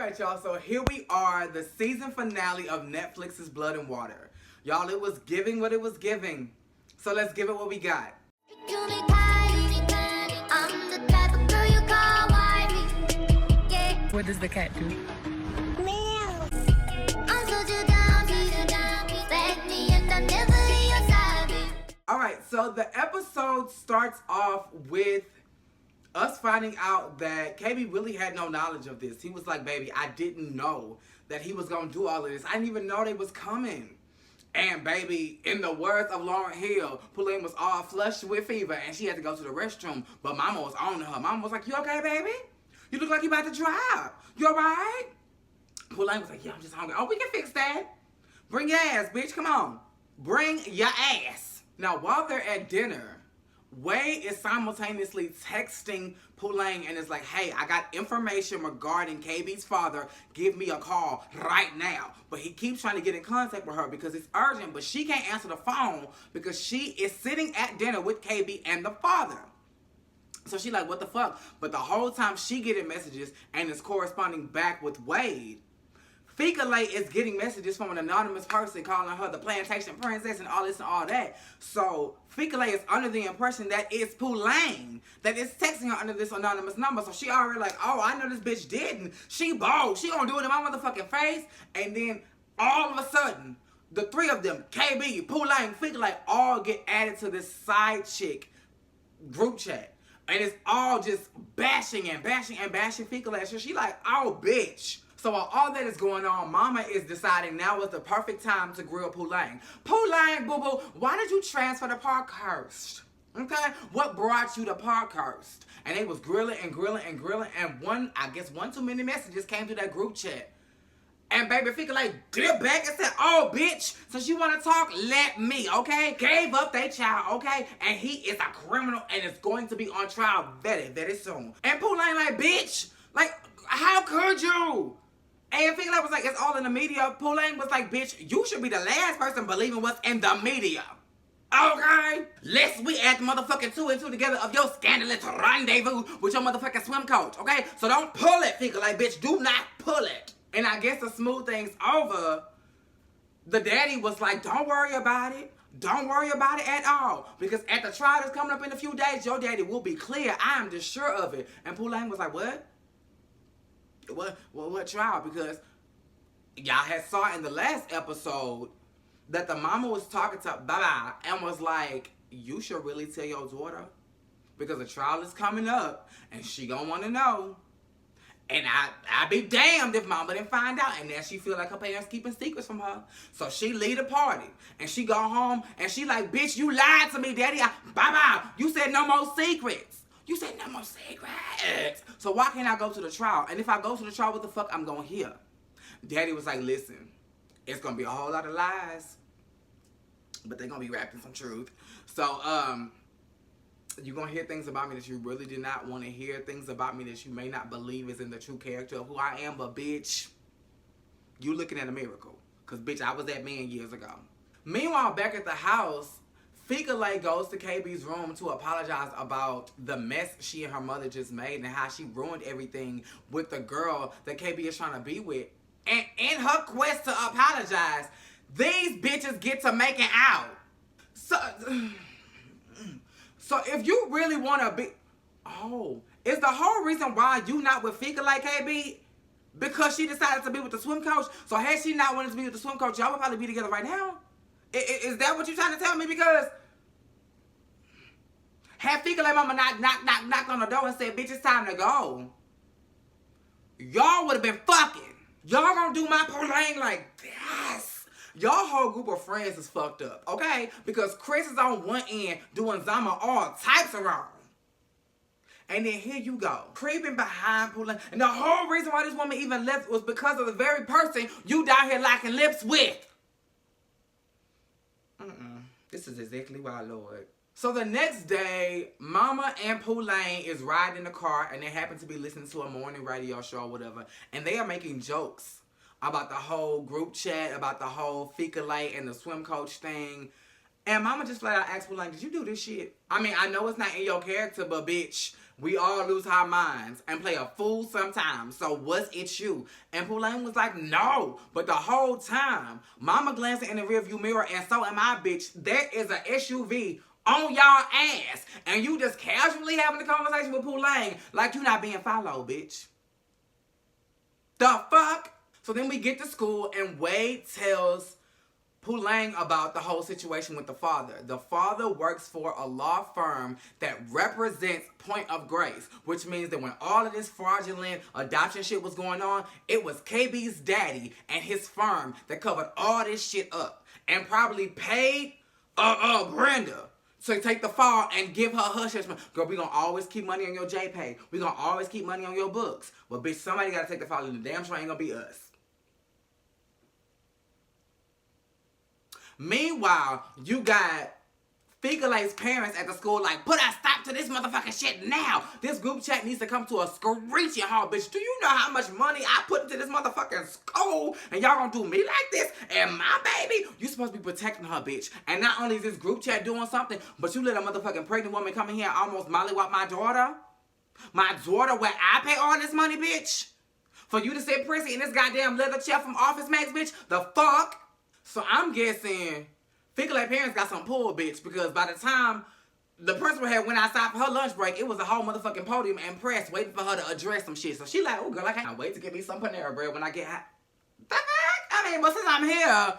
Alright, y'all, so here we are, the season finale of Netflix's Blood and Water. Y'all, it was giving what it was giving. So let's give it what we got. What does the cat do? Alright, so the episode starts off with us finding out that KB really had no knowledge of this. He was like, baby, I didn't know that he was going to do all of this. I didn't even know they was coming. And baby, in the words of Lauryn Hill, Pauline was all flushed with fever and she had to go to the restroom. But Mama was on her. Mama was like, you okay, baby? You look like you about to drive. You alright? Pauline was like, yeah, I'm just hungry. Oh, we can fix that. Bring your ass, bitch. Come on. Bring your ass. Now, while they're at dinner, Wade is simultaneously texting Pauline and is like, hey, I got information regarding KB's father. Give me a call right now. But he keeps trying to get in contact with her because it's urgent, but she can't answer the phone because she is sitting at dinner with KB and the father. So she like, what the fuck? But the whole time she getting messages and is corresponding back with Wade. Fika Lay is getting messages from an anonymous person calling her the plantation princess and all this and all that. So Fika Lay is under the impression that it's Pauline that is texting her under this anonymous number. So she already like, oh, I know this bitch didn't. She bold. She gonna do it in my motherfucking face. And then all of a sudden, the three of them, KB, Pauline, Fika Lay, all get added to this side chick group chat. And it's all just bashing and bashing and bashing Fika Lay. So she like, oh, bitch. So while all that is going on, Mama is deciding now is the perfect time to grill Pauline. Pauline, boo-boo, why did you transfer to Parkhurst? Okay? What brought you to Parkhurst? And they was grilling and grilling and grilling, and one too many messages came through that group chat. And baby Fika like dipped back and said, oh, bitch, since you want to talk, let me, okay? Gave up their child, okay? And he is a criminal and is going to be on trial very, very soon. And Pauline like, bitch, like, how could you? And Fika was like, it's all in the media. Pauline was like, bitch, you should be the last person believing what's in the media. Okay? Lest we add motherfucking two and two together of your scandalous rendezvous with your motherfucking swim coach, okay? So don't pull it, Fika. Like, bitch, do not pull it. And I guess to smooth things over, the daddy was like, don't worry about it. Don't worry about it at all. Because at the trial that's coming up in a few days, your daddy will be clear. I am just sure of it. And Pauline was like, what? What trial? Because y'all had saw in the last episode that the mama was talking to Baba and was like, you should really tell your daughter because the trial is coming up and she gonna want to know. And I'd be damned if mama didn't find out. And now she feel like her parents keeping secrets from her. So she leave the party and she go home and she like, bitch, you lied to me, daddy. Baba, you said no more secrets. You said no more secrets. So why can't I go to the trial? And if I go to the trial, what the fuck I'm going to hear? Daddy was like, listen, it's going to be a whole lot of lies, but they're going to be wrapped in some truth. So, you're going to hear things about me that you really did not want to hear. Things about me that you may not believe is in the true character of who I am. But, bitch, you looking at a miracle. Because, bitch, I was that man years ago. Meanwhile, back at the house, Fika Lay goes to KB's room to apologize about the mess she and her mother just made and how she ruined everything with the girl that KB is trying to be with. And in her quest to apologize, these bitches get to making out. So if you really want to be... Oh, is the whole reason why you not with Fika Lay, KB? Because she decided to be with the swim coach? So had she not wanted to be with the swim coach, y'all would probably be together right now? Is that what you're trying to tell me? Because had Fika Lay mama knocked on the door and said, bitch, it's time to go, y'all would have been fucking. Y'all gonna do my Pauline like this. Y'all whole group of friends is fucked up, okay? Because Chris is on one end doing Zama all types of wrong. And then here you go, creeping behind Pauline. And the whole reason why this woman even left was because of the very person you down here locking lips with. This is exactly why, Lord. So the next day, Mama and Pauline is riding in the car and they happen to be listening to a morning radio show or whatever. And they are making jokes about the whole group chat, about the whole Fika Lay and the swim coach thing. And mama just flat out asked Poulain, did you do this shit? I mean, I know it's not in your character, but bitch, we all lose our minds and play a fool sometimes. So was it you? And Poulain was like, no. But the whole time, mama glancing in the rearview mirror, and so am I, bitch. There is an SUV on y'all ass. And you just casually having a conversation with Poulain like you not being followed, bitch. The fuck? So then we get to school and Wade tells Poulain about the whole situation with the father. The father works for a law firm that represents Point of Grace, which means that when all of this fraudulent adoption shit was going on, it was KB's daddy and his firm that covered all this shit up and probably paid Brenda to take the fall and give her hush hush money. Girl, we gonna always keep money on your JPay. We gonna always keep money on your books. But bitch, somebody gotta take the fall, and the damn sure ain't gonna be us. Meanwhile, you got Figale's parents at the school like, put a stop to this motherfucking shit now. This group chat needs to come to a screeching halt, bitch. Do you know how much money I put into this motherfucking school? And y'all gonna do me like this? And my baby? You supposed to be protecting her, bitch. And not only is this group chat doing something, but you let a motherfucking pregnant woman come in here and almost mollywop my daughter? My daughter where I pay all this money, bitch? For you to sit prissy in this goddamn leather chair from Office Max, bitch? The fuck? So I'm guessing Figale parents got some pull, bitch, because by the time the principal had went outside for her lunch break, it was a whole motherfucking podium and press waiting for her to address some shit. So she like, oh girl, I can't wait to get me some Panera bread when I get hot. The fuck? I mean, but since I'm here,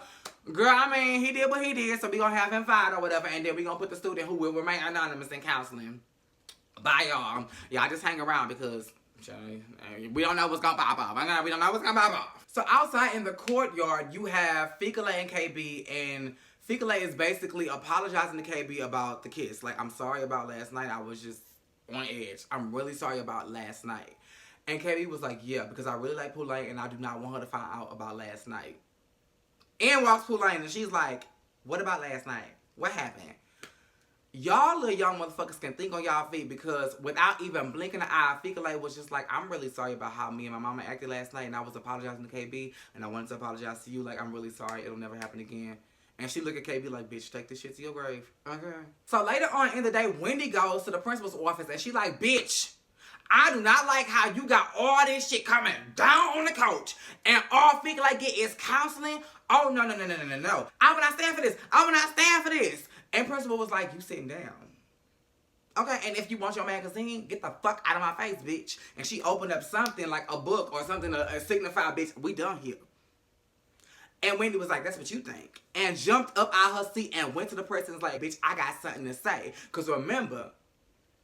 girl, I mean, he did what he did, so we gonna have him fired or whatever, and then we gonna put the student who will remain anonymous in counseling. Bye, y'all. Y'all just hang around because we don't know what's gonna pop off. We don't know what's gonna pop off. So outside in the courtyard, you have Figale and KB, and Figale is basically apologizing to KB about the kiss. Like, I'm sorry about last night. I was just on edge. I'm really sorry about last night. And KB was like, yeah, because I really like Poulain and I do not want her to find out about last night. In walks Poulain and she's like, what about last night? What happened? Y'all little young motherfuckers can think on y'all feet because without even blinking an eye, Figale was just like, I'm really sorry about how me and my mama acted last night and I was apologizing to KB and I wanted to apologize to you. Like, I'm really sorry. It'll never happen again. And she look at KB like, bitch, take this shit to your grave. Okay. So later on in the day, Wendy goes to the principal's office and she like, bitch, I do not like how you got all this shit coming down on the coach. And all Figale get is counseling. Oh, no. I will not stand for this. I will not stand for this. And principal was like, you sitting down. Okay, and if you want your magazine, get the fuck out of my face, bitch. And she opened up something like a book or something to signify, bitch, we done here. And Wendy was like, that's what you think. And jumped up out her seat and went to the press and was like, bitch, I got something to say. Because remember,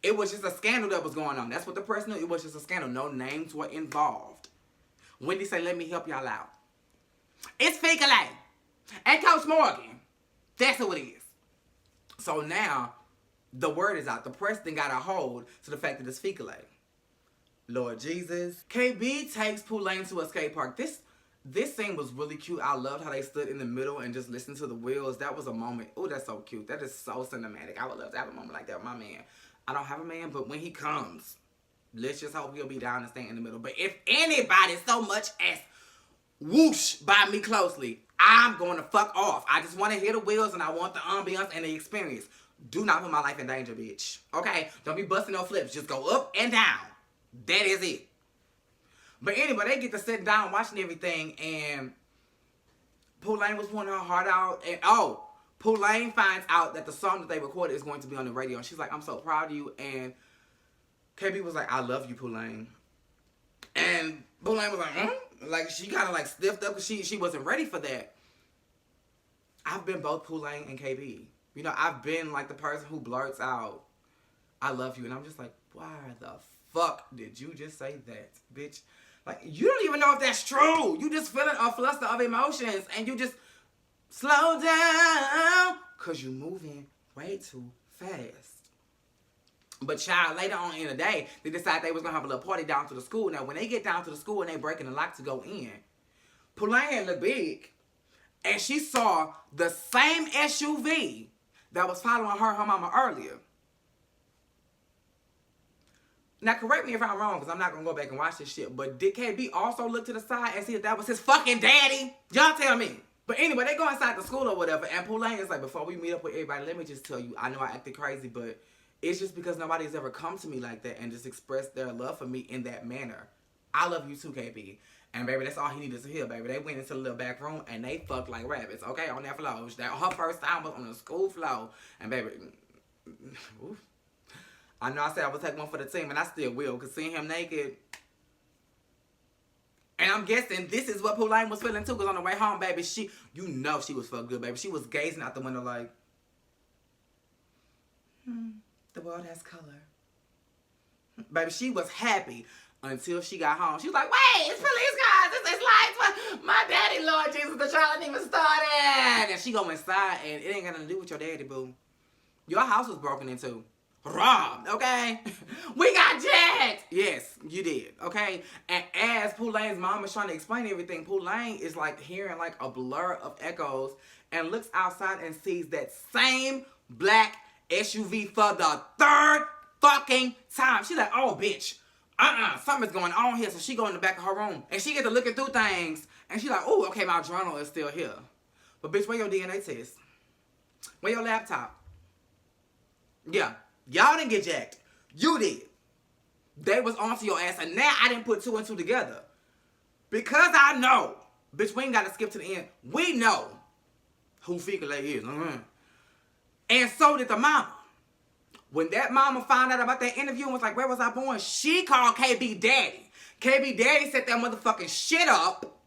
it was just a scandal that was going on. That's what the press knew. It was just a scandal. No names were involved. Wendy said, let me help y'all out. It's Figale and Coach Morgan. That's who it is. So now, the word is out. The press then got a hold to the fact that it's Figale. Lord Jesus. KB takes Poulain to a skate park. This scene was really cute. I loved how they stood in the middle and just listened to the wheels. That was a moment. Oh, that's so cute. That is so cinematic. I would love to have a moment like that with my man. I don't have a man, but when he comes, let's just hope he'll be down and stay in the middle. But if anybody so much as whoosh by me closely, I'm going to fuck off. I just want to hear the wheels and I want the ambiance and the experience. Do not put my life in danger, bitch. Okay? Don't be busting no flips. Just go up and down. That is it. But anyway, they get to sit down watching everything, and Poulain was pouring her heart out. And Poulain finds out that the song that they recorded is going to be on the radio. And she's like, I'm so proud of you. And KB was like, I love you, Poulain. And Poulain was like, Like, she kind of like stiffed up because she wasn't ready for that. I've been both Poulain and KB. You know, I've been like the person who blurts out, I love you. And I'm just like, why the fuck did you just say that, bitch? Like, you don't even know if that's true. You just feeling a fluster of emotions and you just slow down because you're moving way too fast. But child, later on in the day, they decided they was going to have a little party down to the school. Now, when they get down to the school and they breaking the lock to go in, Poulain had looked big. And she saw the same SUV that was following her mama earlier. Now, correct me if I'm wrong, because I'm not going to go back and watch this shit. But did KB also look to the side and see if that was his fucking daddy? Y'all tell me. But anyway, they go inside the school or whatever, and Poulain is like, before we meet up with everybody, let me just tell you, I know I acted crazy, but it's just because nobody's ever come to me like that and just expressed their love for me in that manner. I love you too, KB. And baby, that's all he needed to hear, baby. They went into the little back room and they fucked like rabbits, okay, on that floor. Her first time was on the school floor. And baby, oof. I know I said I would take one for the team, and I still will, because seeing him naked. And I'm guessing this is what Poulain was feeling too, because on the way home, baby, you know she was fucked good, baby. She was gazing out the window like, the world has color. Baby, she was happy until she got home. She was like, wait, it's police cars, it's lights, my daddy, Lord Jesus, the trial ain't even started. And she go inside, and it ain't got nothing to do with your daddy, boo. Your house was broken into. Robbed, okay? We got jacked! Yes, you did, okay? And as Poulain's mom is trying to explain everything, Poulain is like hearing like a blur of echoes and looks outside and sees that same black SUV for the third fucking time. She's like, oh, bitch. Something's going on here. So she go in the back of her room and she get to looking through things and she's like, oh, okay, my journal is still here. But bitch, where your DNA test? Where your laptop? Yeah. Y'all didn't get jacked. You did. They was onto your ass, and now I didn't put two and two together. Because I know. Bitch, we ain't got to skip to the end. We know who Ficale is. And so did the mama. When that mama found out about that interview and was like, where was I born? She called KB Daddy. KB Daddy set that motherfucking shit up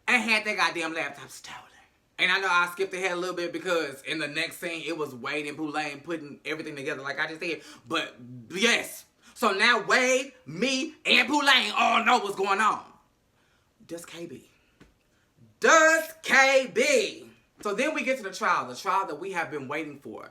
and had that goddamn laptop stolen. And I know I skipped ahead a little bit because in the next scene, it was Wade and Poulain putting everything together like I just said. But yes. So now Wade, me, and Poulain all know what's going on. Does KB? So then we get to the trial that we have been waiting for.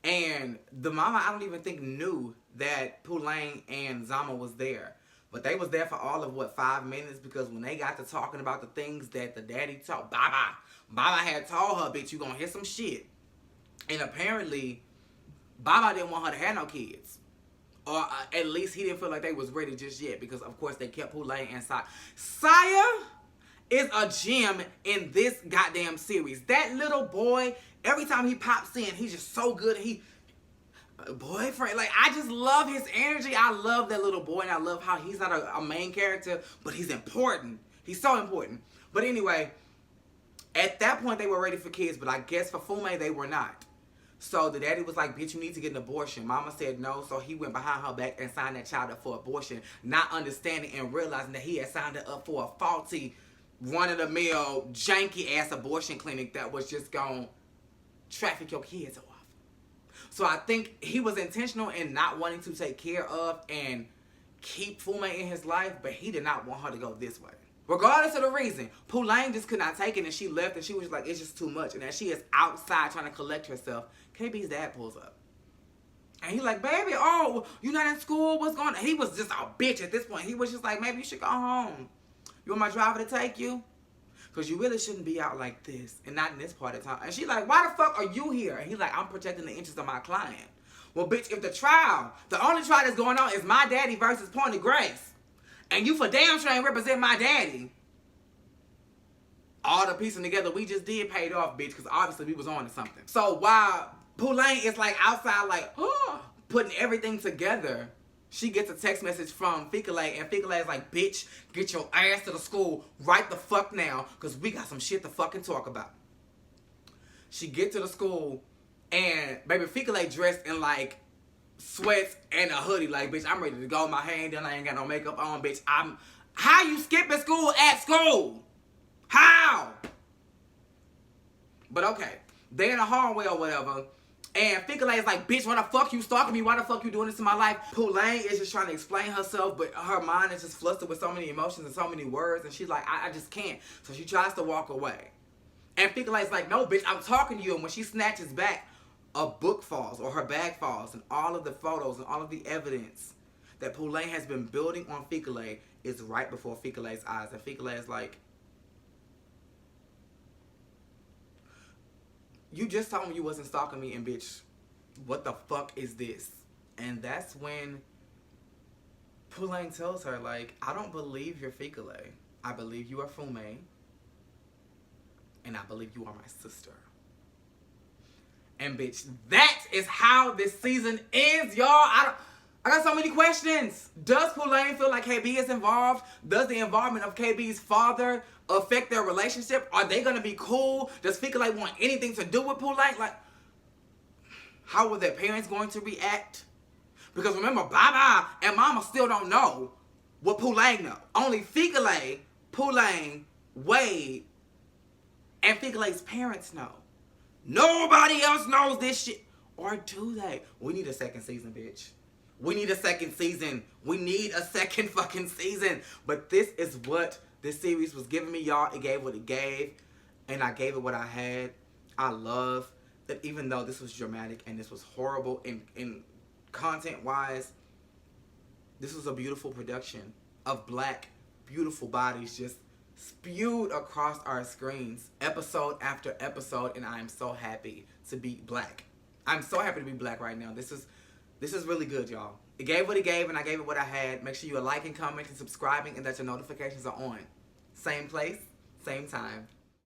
And the mama, I don't even think knew that Poulain and Zama was there. But they was there for all of, 5 minutes? Because when they got to talking about the things that the daddy taught, Baba had told her, bitch, you gonna hear some shit. And apparently, Baba didn't want her to have no kids. Or at least he didn't feel like they was ready just yet. Because, of course, they kept Poulain inside. Saya is a gem in this goddamn series. That little boy, every time he pops in, he's just so good. Boyfriend, like, I just love his energy. I love that little boy, and I love how he's not a main character, but he's important. He's so important. But anyway, at that point, they were ready for kids, but I guess for Fume, they were not. So the daddy was like, bitch, you need to get an abortion. Mama said no, so he went behind her back and signed that child up for abortion, not understanding and realizing that he had signed it up for a faulty, run-of-the-mill, janky-ass abortion clinic that was just gonna traffic your kids off. So I think he was intentional in not wanting to take care of and keep Fume in his life, but he did not want her to go this way. Regardless of the reason, Poulain just could not take it, and she left, and she was like, it's just too much. And as she is outside trying to collect herself, KB's dad pulls up. And he's like, baby, oh, you not in school? What's going on? He was just a bitch at this point. He was just like, maybe you should go home. You want my driver to take you? Because you really shouldn't be out like this and not in this part of town. And she's like, why the fuck are you here? And he's like, I'm protecting the interests of my client. Well, bitch, if the only trial that's going on is my daddy versus Point of Grace, and you for damn sure ain't represent my daddy, all the piecing together we just did paid off, bitch, because obviously we was on to something. So while Poulain is like outside like, putting everything together, she gets a text message from Ficale, and Ficale is like, bitch, get your ass to the school right the fuck now, because we got some shit to fucking talk about. She get to the school, and baby Ficale dressed in like sweats and a hoodie, like, bitch, I'm ready to go. My hair ain't done, I ain't got no makeup on, bitch. How you skipping school at school? How? But okay, they're in the hallway or whatever. And Ficale is like, bitch, why the fuck you stalking me? Why the fuck you doing this in my life? Poulain is just trying to explain herself, but her mind is just flustered with so many emotions and so many words. And she's like, I just can't. So she tries to walk away. And Ficale is like, no, bitch, I'm talking to you. And when she snatches back, a book falls or her bag falls. And all of the photos and all of the evidence that Poulain has been building on Ficale is right before Ficale's eyes. And Ficale is like, you just told me you wasn't stalking me, and bitch, what the fuck is this? And that's when Poulain tells her, like, I don't believe you're Ficale. I believe you are Fume. and I believe you are my sister. And bitch, that is how this season ends, y'all. I got so many questions. Does Poulain feel like KB is involved? Does the involvement of KB's father affect their relationship? Are they gonna be cool? Does Fikale want anything to do with Poulain? Like, how are their parents going to react? Because remember, Baba and Mama still don't know what Poulain know. Only Fikale, Poulain, Wade, and Fikale's parents know. Nobody else knows this shit. Or do they? We need a second season, bitch. We need a second season. We need a second fucking season. But this is what this series was giving me, y'all. It gave what it gave. And I gave it what I had. I love that even though this was dramatic and this was horrible in content-wise, this was a beautiful production of black, beautiful bodies just spewed across our screens, episode after episode, and I am so happy to be black. I'm so happy to be black right now. This is really good, y'all. It gave what it gave, and I gave it what I had. Make sure you are liking, commenting, subscribing, and that your notifications are on. Same place, same time.